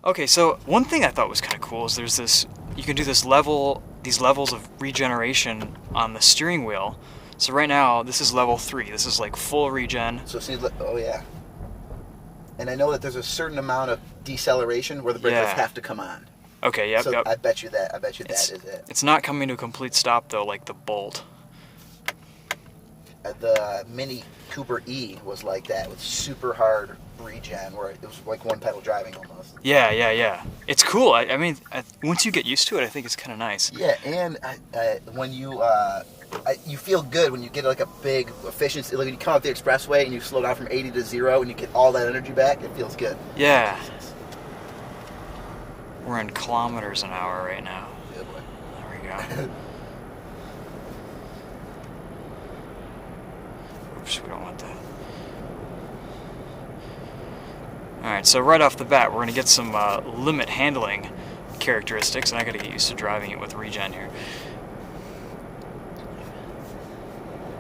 Okay, so one thing I thought was kind of cool is there's this, you can do these levels of regeneration on the steering wheel. So right now, this is level 3. This is like full regen. So see, oh yeah. And I know that there's a certain amount of deceleration where the brakes have to come on. Okay, yep, so yep. I bet you that is it. It's not coming to a complete stop though, like the Bolt. The Mini Cooper E was like that with super hard regen, where it was like one pedal driving almost. Yeah. It's cool. I mean, once you get used to it, I think it's kind of nice. Yeah, and when you feel good when you get like a big efficiency. Like when you come up the expressway and you slow down from 80 to 0 and you get all that energy back, it feels good. Yeah. We're in kilometers an hour right now. Yeah, boy. There we go. Oops, we don't want that. Alright, so right off the bat, we're going to get some limit handling characteristics, and I got to get used to driving it with regen here.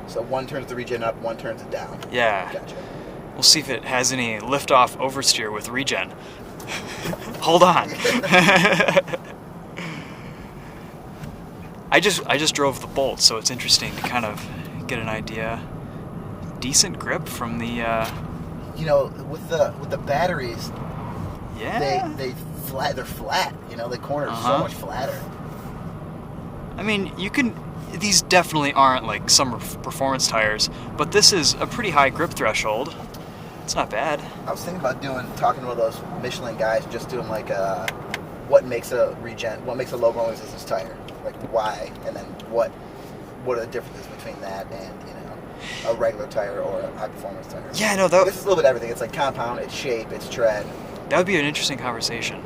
So one turns the regen up, one turns it down. Yeah. Gotcha. We'll see if it has any lift-off oversteer with regen. Hold on. I just drove the Bolt, so it's interesting to kind of get an idea. Decent grip from the. You know, with the batteries. Yeah. They're flat. You know, the corner is so much flatter. I mean, you can. These definitely aren't like summer performance tires, but this is a pretty high grip threshold. It's not bad. I was thinking about talking to one of those Michelin guys, just doing like what makes a low rolling resistance tire, like why, and then what are the differences between that and a regular tire or a high performance tire. Yeah, no, this is a little bit of everything. It's like compound, it's shape, it's tread. That would be an interesting conversation.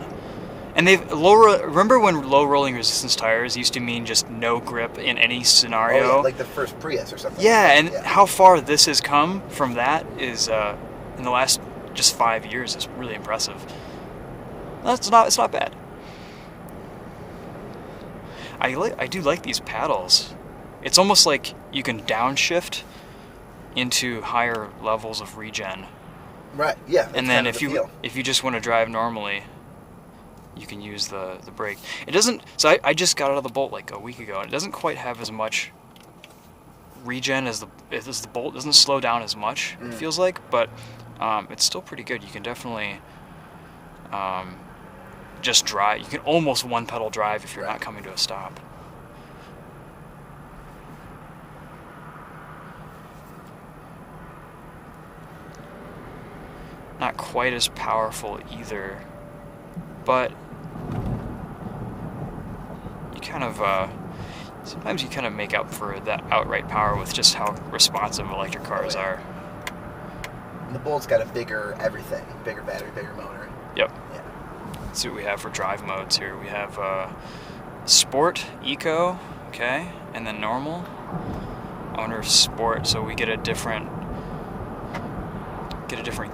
And remember when low rolling resistance tires used to mean just no grip in any scenario? Oh, yeah, like the first Prius or something. Yeah, and how far this has come from that is in the last just 5 years is really impressive. It's not bad. I do like these paddles. It's almost like you can downshift into higher levels of regen. Right. Yeah. And then if you just want to drive normally, you can use the brake. It doesn't. So I just got out of the Bolt like a week ago, and it doesn't quite have as much regen as the Bolt. It doesn't slow down as much. It feels like, but it's still pretty good. You can definitely just drive. You can almost one pedal drive if you're not coming to a stop. Not quite as powerful either, but you kind of sometimes you kind of make up for that outright power with just how responsive electric cars are. And the Bolt's got a bigger everything, bigger battery, bigger motor. Yep. Yeah. Let's see what we have for drive modes here. We have Sport, Eco, okay, and then Normal. Owner Sport, so we get a different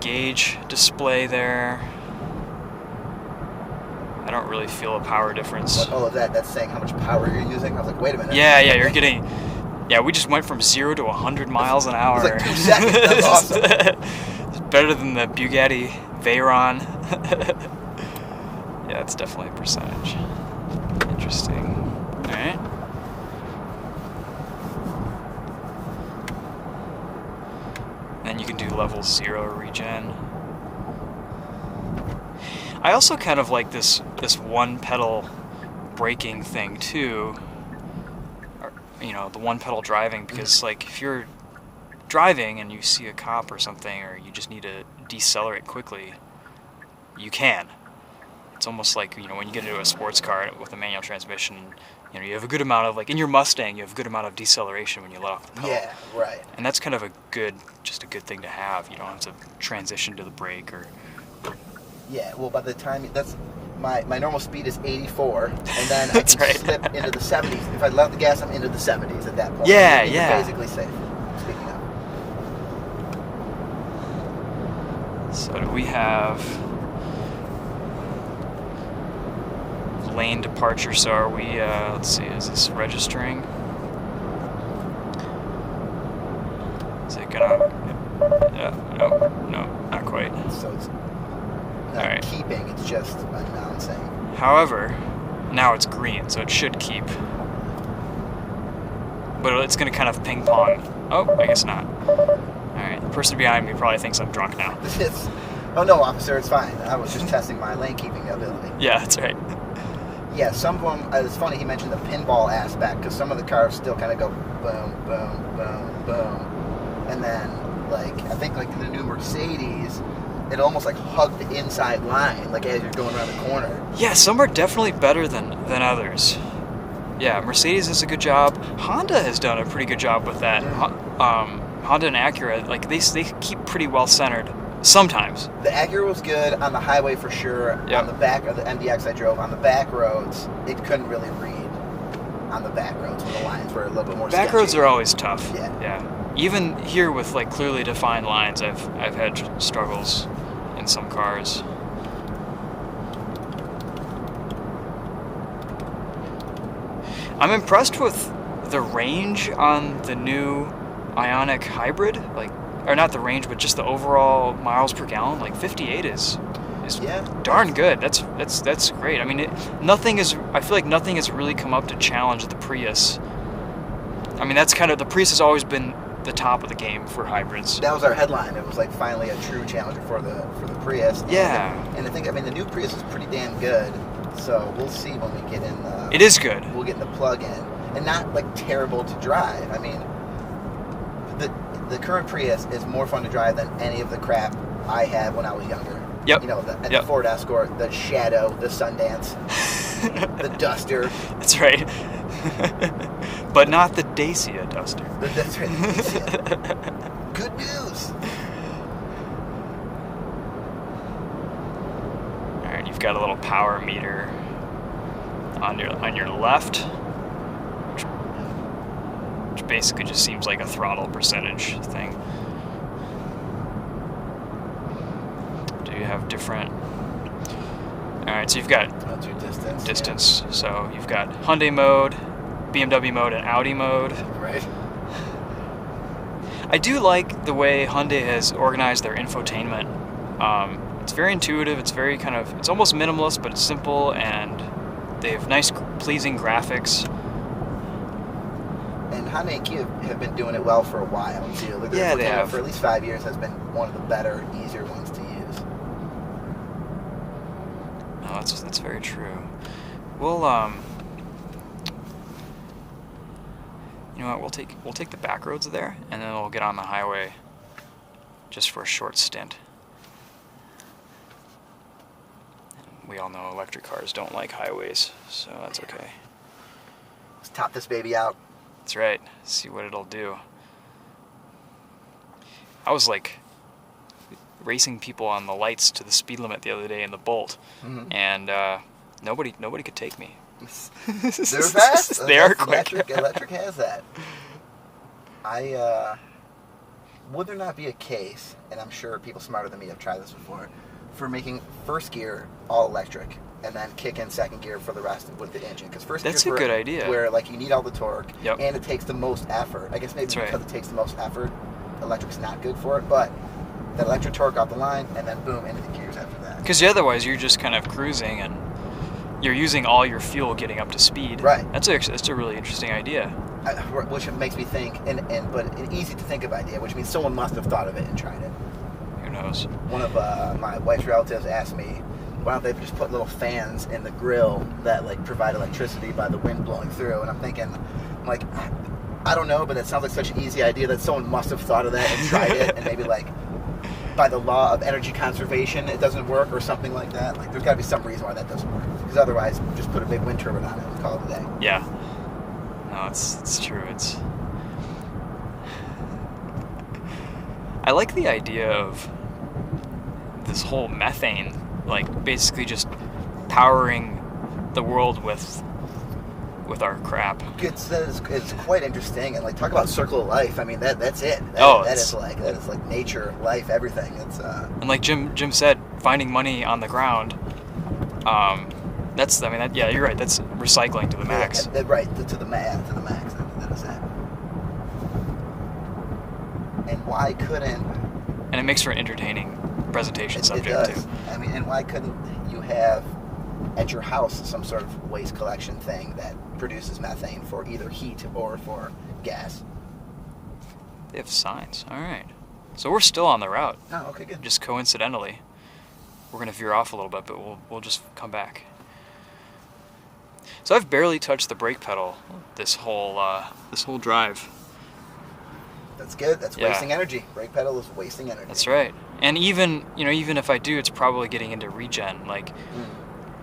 gauge display there. I don't really feel a power difference. That's saying how much power you're using? I was like, wait a minute. Yeah, you're getting. Yeah, we just went from 0 to 100 miles an hour. It was like 2 seconds. That's awesome. It's better than the Bugatti Veyron. Yeah, it's definitely a percentage. Interesting. All right. Then you can do level 0 regen. I also kind of like this one pedal braking thing too. Or, the one pedal driving, because like if you're driving and you see a cop or something, or you just need to decelerate quickly, you can. It's almost like when you get into a sports car with a manual transmission. You have a good amount of, like in your Mustang, you have a good amount of deceleration when you let off the pedal. Yeah, right. And that's kind of just a good thing to have. You don't have to transition to the brake or. Yeah, well, by the time that's my normal speed is 84, and then I can slip into the 70s. If I let the gas, I'm into the 70s at that point. Yeah, You're basically safe. Speaking of. So do we have lane departure? So are we? Let's see. Is this registering? Is it gonna? No, not quite. So it's not Alright. keeping, it's just announcing. However, now it's green, so it should keep. But it's going to kind of ping pong. Oh, I guess not. Alright, the person behind me probably thinks I'm drunk now. Oh no, officer, it's fine. I was just testing my lane keeping ability. Yeah, that's right. Yeah, some of them, it's funny he mentioned the pinball aspect, because some of the cars still kind of go boom, boom, boom, boom. And then, like, I think like the new Mercedes, it almost like hugged the inside line, like as you're going around the corner. Yeah, some are definitely better than others. Yeah, Mercedes does a good job. Honda has done a pretty good job with that. Honda and Acura, like they keep pretty well centered sometimes. The Acura was good on the highway for sure. Yep. On the back of the MDX I drove, on the back roads, it couldn't really read on the back roads when the lines were a little bit more Back sketchy. roads are always tough. Yeah. Even here with like clearly defined lines, I've had struggles in some cars. I'm impressed with the range on the new Ioniq hybrid, like, or not the range, but just the overall miles per gallon. Like 58 is darn good. That's great. I mean, I feel like nothing has really come up to challenge the Prius. I mean, that's kind of, the Prius has always been the top of the game for hybrids. That was our headline. It was like finally a true challenger for the Prius. Yeah. And I think, I mean, the new Prius is pretty damn good. So we'll see when we get in. It is good. We'll get in the plug-in, and not like terrible to drive. I mean, the current Prius is more fun to drive than any of the crap I had when I was younger. Yep. You know, the Ford Escort, the Shadow, the Sundance, the Duster. That's right. But not the Dacia Duster. That's right. The Dacia. Good news. All right, you've got a little power meter on your left, which basically just seems like a throttle percentage thing. Do you have different? All right, so you've got distance. Yeah. So you've got Hyundai mode, BMW mode, and Audi mode. Right. I do like the way Hyundai has organized their infotainment. It's very intuitive. It's very kind of, it's almost minimalist, but it's simple, and they have nice, pleasing graphics. And Hyundai and Kia have been doing it well for a while too. Like, yeah, they have. For at least 5 years, has been one of the better, easier ones to use. No, that's very true. We'll you know what? We'll take the back roads there, and then we'll get on the highway just for a short stint. We all know electric cars don't like highways, so that's okay. Let's top this baby out. That's right. See what it'll do. I was like racing people on the lights to the speed limit the other day in the Bolt, and nobody could take me. They're fast. They are quick. Electric has that. Would there not be a case, and I'm sure people smarter than me have tried this before, for making first gear all electric and then kick in second gear for the rest with the engine? Because first that's gear a good idea. Where like you need all the torque, yep, and it takes the most effort. I guess maybe that's because right. it takes the most effort, electric's not good for it. But that electric torque off the line, and then boom, into the gears after that. Because otherwise you're just kind of cruising and you're using all your fuel getting up to speed. Right. That's a really interesting idea. Which makes me think, but an easy to think of idea, which means someone must have thought of it and tried it. Who knows? One of my wife's relatives asked me, why don't they just put little fans in the grill that like provide electricity by the wind blowing through? And I'm thinking, like, I don't know, but that sounds like such an easy idea that someone must have thought of that and tried it, and maybe like by the law of energy conservation it doesn't work or something like that. Like there's got to be some reason why that doesn't work, because otherwise just put a big wind turbine on it and call it a day. Yeah. No, it's true. I like the idea of this whole methane, like basically just powering the world with our crap. It's quite interesting, and like talk about circle of life. I mean that's it. That is like nature, life, everything. It's and like Jim said, finding money on the ground. Yeah, you're right. That's recycling to the max. Yeah, right, to the max. That is it. And why couldn't? And it makes for an entertaining presentation It subject does. too. I mean, and why couldn't you have at your house some sort of waste collection thing that produces methane for either heat or for gas? They have signs. All right. So we're still on the route. Oh, okay, good. Just coincidentally, we're gonna veer off a little bit, but we'll just come back. So I've barely touched the brake pedal this whole drive. That's good. That's Yeah. wasting energy. Brake pedal is wasting energy. That's right. And even if I do, it's probably getting into regen. Like,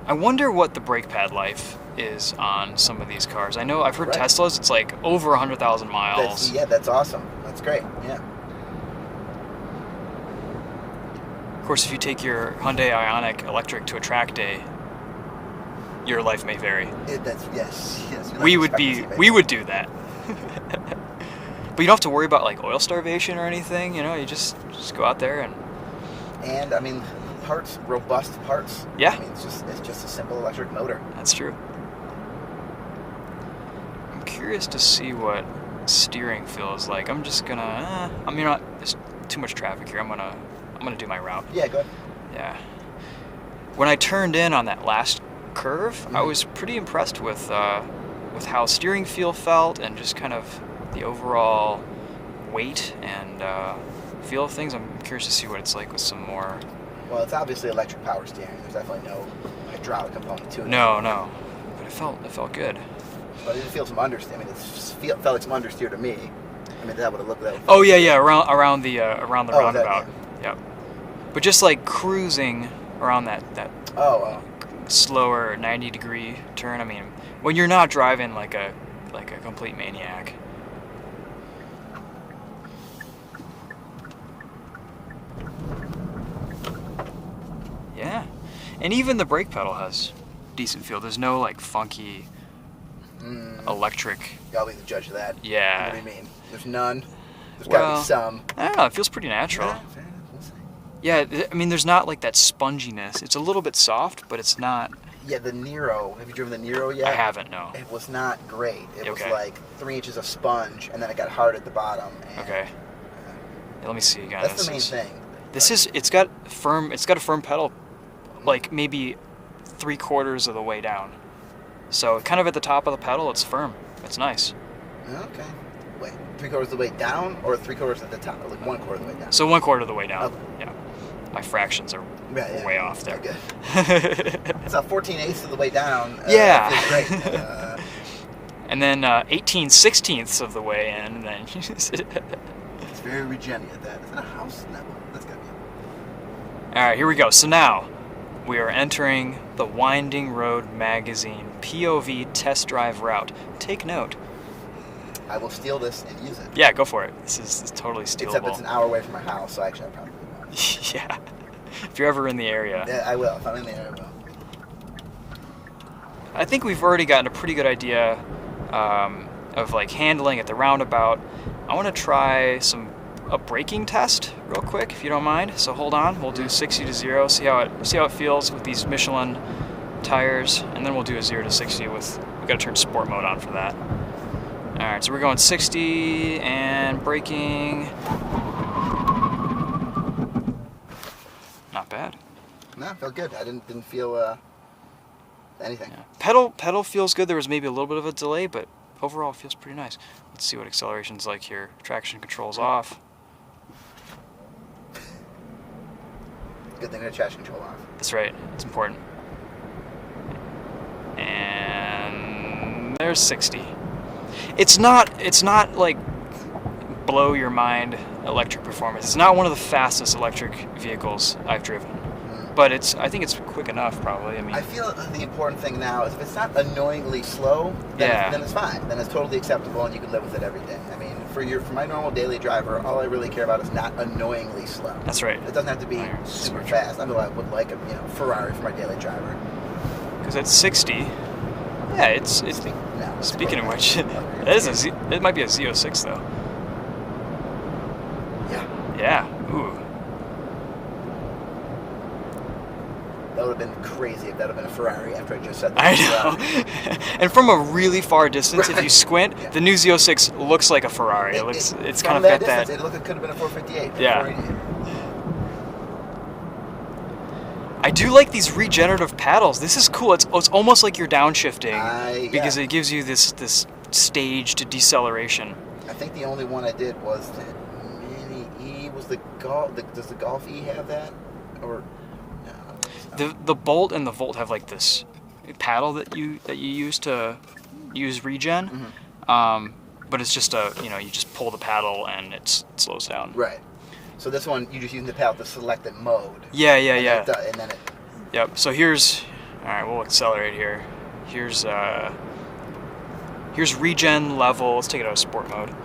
I wonder what the brake pad life is on some of these cars. I know I've heard Right. Teslas, it's like over 100,000 miles. That's awesome. That's great. Yeah. Of course, if you take your Hyundai Ioniq electric to a track day, your life may vary. Yes. Your We life would expectancy we may would do that. But you don't have to worry about like oil starvation or anything. You just go out there and. And I mean, robust parts. Yeah. I mean, it's just a simple electric motor. That's true. I'm curious to see what steering feels like. I'm just gonna. There's too much traffic here. I'm gonna do my route. Yeah, go ahead. Yeah. When I turned in on that last curve, I was pretty impressed with how steering feel felt and just kind of the overall weight and feel of things. I'm curious to see what it's like with some more. Well, it's obviously electric power steering. There's definitely no hydraulic component to it. No, but it felt good. But it didn't feel some understeer. I mean, felt like some understeer to me. I mean, that would have looked like. Oh yeah, around the roundabout. Yeah. Yep. But just like cruising around that Oh. slower 90-degree turn. I mean, when you're not driving like a complete maniac. Yeah, and even the brake pedal has decent feel. There's no like funky electric. I'll be the judge of that. Yeah. What do you mean? There's none. There's gotta be some. I don't know. It feels pretty natural. Yeah, fair enough. We'll see. Yeah, I mean, there's not like that sponginess. It's a little bit soft, but it's not. Yeah, the Nero. Have you driven the Nero yet? I haven't, no. It was not great. It was Okay. like 3 inches of sponge, and then it got hard at the bottom. And, Okay. Yeah, let me see again. That's the main thing. It's got a firm pedal, like maybe 3/4 of the way down. So kind of at the top of the pedal, it's firm. It's nice. Okay. Wait, 3/4 of the way down, or 3/4 at the top, or like 1/4 of the way down? So 1/4 of the way down. Okay. Yeah. My fractions are Yeah, way off there. Good. It's not 14/8 of the way down. Yeah. Feels great. And then 18/16 of the way in, and then It's very Regeneration at that. Is that a house? No, that's gotta be it. All right, here we go. So now we are entering the Winding Road Magazine POV test drive route. Take note. I will steal this and use it. Yeah, go for it. This is totally stealable. Except it's an hour away from my house, so actually I probably won't. Yeah. If you're ever in the area. Yeah, I will. If I'm in there, I will. I think we've already gotten a pretty good idea of like handling at the roundabout. I want to try a braking test real quick, if you don't mind. So hold on, we'll do 60 to 0, see how it feels with these Michelin tires, and then we'll do a 0 to 60 with. We got to turn sport mode on for that. All right, so we're going 60 and braking. Not bad. No, it felt good. I didn't feel anything. Yeah. Pedal feels good. There was maybe a little bit of a delay, but overall it feels pretty nice. Let's see what acceleration's like here. Traction control's off. Good thing to traction control off. That's right. It's important. And there's 60. It's not like blow your mind electric performance. It's not one of the fastest electric vehicles I've driven. But I think it's quick enough, probably. I mean, I feel the important thing now is if it's not annoyingly slow, then it's fine. Then it's totally acceptable, and you can live with it every day. I mean, for my normal daily driver, all I really care about is not annoyingly slow. That's right. It doesn't have to be super fast. I mean, I would like a Ferrari for my daily driver. Because at 60, yeah, it's. Speaking of which, it might be a Z06 though. Yeah. Yeah. Ooh. That would have been crazy if that would have been a Ferrari after I just said that. I know. And from a really far distance, if you squint, the new Z06 looks like a Ferrari. It's kind of got that. It could have been a 458. Yeah. I do like these regenerative paddles. This is cool. It's almost like you're downshifting because it gives you this staged deceleration. I think the only one I did was that Mini E. Was the Golf? Does the Golf E have that? Or no? The Bolt and the Volt have like this paddle that you use to use regen. But it's just you just pull the paddle and it slows down. Right. So this one, you just using the paddle to select the mode. Yeah. And then it. Yep. So all right. We'll accelerate here. Here's regen level. Let's take it out of sport mode.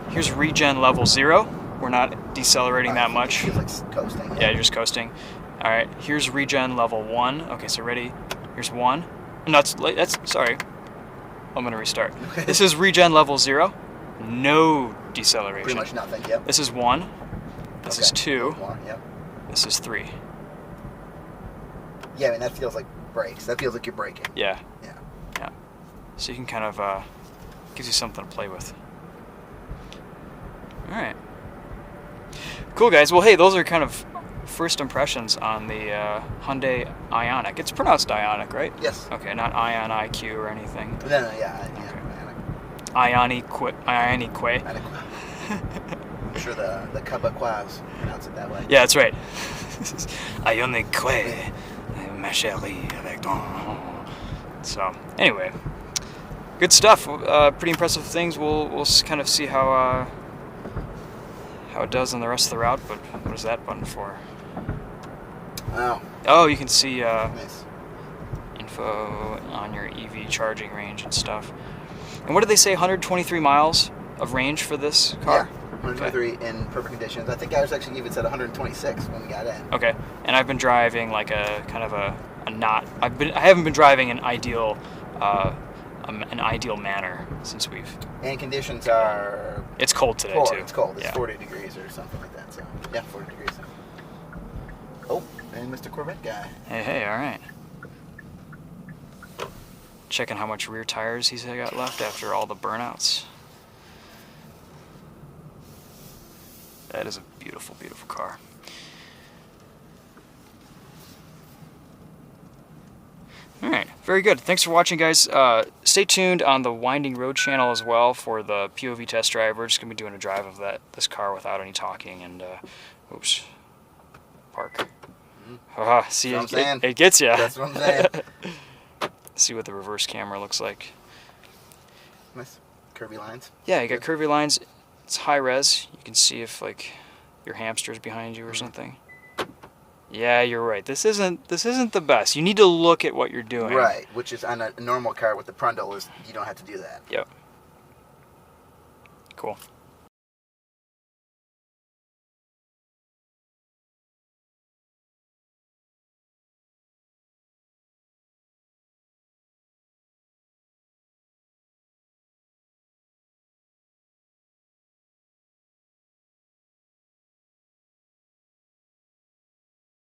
Here's regen level 0. We're not decelerating that much. Feels like coasting. Yeah, you're just coasting. All right. Here's regen level 1. Okay, so ready. Here's 1. No, that's sorry. I'm gonna restart. This is regen level 0. No deceleration. Pretty much nothing. Yep. This is 1. This is 2. Yep. This is 3. Yeah, I mean that feels like brakes. That feels like you're braking. Yeah. Yeah. Yeah. So you can kind of gives you something to play with. All right. Cool, guys. Well, hey, those are kind of first impressions on the Hyundai Ioniq. It's pronounced Ioniq, right? Yes. Okay, not Ion IQ or anything. No, yeah. Ioniq. I'm sure the Quebecois pronounce it that way. Yeah, that's right. Ioniq, ma chérie, avec ton. So, anyway, good stuff. Pretty impressive things. We'll kind of see how it does on the rest of the route. But what is that button for? Oh, you can see Nice. info on your EV charging range and stuff. And what did they say? 123 miles of range for this car? Yeah. 123 in perfect conditions. I think I was actually even said 126 when we got in. Okay. And I've been driving like a kind of a not. I haven't been driving an ideal manner since we've. And conditions are. It's cold today cold. too. It's cold. It's Yeah. 40 degrees or something like that. So yeah, 40 degrees. Oh, and Mr. Corvette guy. Hey, all right. Checking how much rear tires he's got left after all the burnouts. That is a beautiful, beautiful car. All right, very good. Thanks for watching, guys. Stay tuned on the Winding Road channel as well for the POV test drive. We're just gonna be doing a drive of this car without any talking and oops, park. See, it gets you. That's what I'm saying. See what the reverse camera looks like. Nice curvy lines. Yeah, you got curvy lines. It's high res. You can see if like your hamster's behind you or something. Yeah, you're right. This isn't the best. You need to look at what you're doing. Right, which is on a normal car with the Prundle is you don't have to do that. Yep. Cool.